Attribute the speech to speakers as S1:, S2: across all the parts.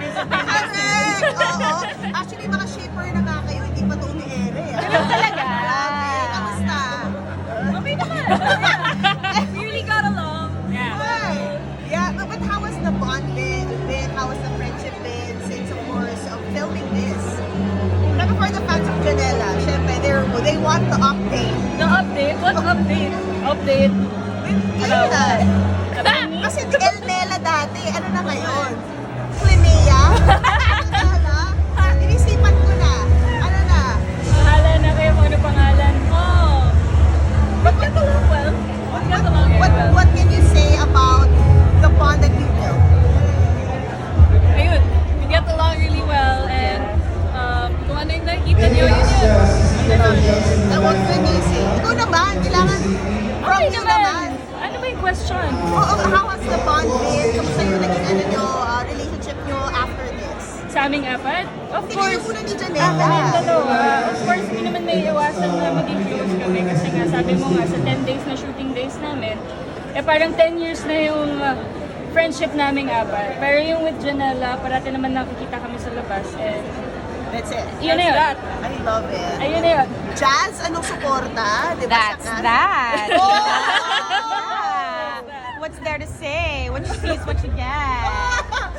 S1: participate.
S2: Correct! Oo. Actually, mga shipper na nga kayo, hindi pa ito umi-ere.
S1: Ganun talaga.
S2: Grabe. Kamusta?
S1: Okay naman. We really got along. Yeah.
S2: Hi. Yeah, but how was the bond been? How was the friendship been since, of course, filming this? Pero for the fans of Janela, syempre, they want the update.
S1: The update? What update? Update?
S2: Hello.
S1: About me?
S2: Kasi Elnela dati, ano na ngayon? Clinea? Inisipan ko na. Ano na?
S1: Bahala na kayo kung ano pangalan mo. But get along well. Get along well.
S2: What can you say about the bond that you built?
S1: Ayun, we get along really well and kung ano yung nakikita niyo, yun yun.
S2: What can you say? Ikaw naman, kailangan from
S1: Okay
S2: you
S1: naman.
S2: naman.
S1: Ano ba yung question?
S2: Oo, how has the bond been? Kamusta yung naging relationship nyo after this?
S1: Sa aming apat? Of
S2: Hindi
S1: course.
S2: kayo muna ni
S1: Kaming
S2: Janela.
S1: dalawa. Of course, hindi naman may iwasan na maging close kami kasi nga sabi mo nga sa 10 days na shooting days namin, parang 10 years na yung friendship naming apat. Pero yung with Janela, parati naman nakikita kami sa labas and
S2: That's it.
S1: yun na yun.
S2: I love it.
S1: Ayun na yun.
S2: Jazz, anong suporta? Di ba?
S3: That's
S2: sa cast?
S3: that.
S2: Oh!
S3: Yeah. What's there to say? What you see is what you get.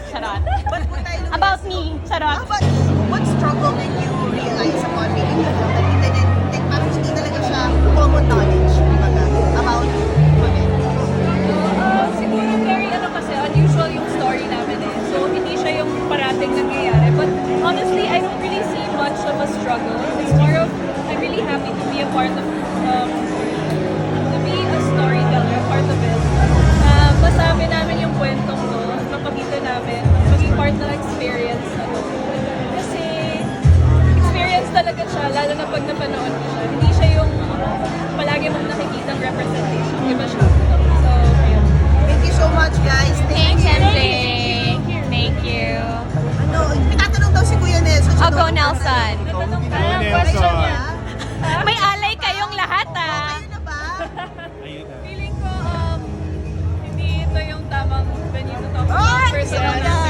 S3: Charot.
S2: But kung tayo lumias-
S3: About me.
S2: How
S3: Charot.
S2: about what struggle did you realize upon making the film that you didn't, like, parang hindi talaga siya common knowledge, kumbaga, about women?
S1: Siguro very ano kasi unusual yung story namin eh. So hindi siya yung parating nangyayari. But honestly, I don't really see much of a struggle. It's more of, I'm really happy to be a part of, to be a storyteller, a part of it. Masabi namin yung kwentong to, mapakita namin, maging part ng experience na to. Kasi experience talaga siya, lalo na pag napanood mo siya. Hindi siya yung palagi mong nakikitang representation. Iba siya. So, ayun.
S2: Thank you so much, guys.
S3: Thanks,
S2: you.
S3: MJ. Thank you.
S2: Ano, may tatanong daw si Kuya Nelson.
S3: I'll go, Nelson.
S1: Anong question niya?
S3: May alay kayong lahat, ah.
S2: Kayo na ba?
S1: Feeling ko, hindi ito yung tamang venue to talk
S2: Ay,
S1: about personal.
S2: sige na.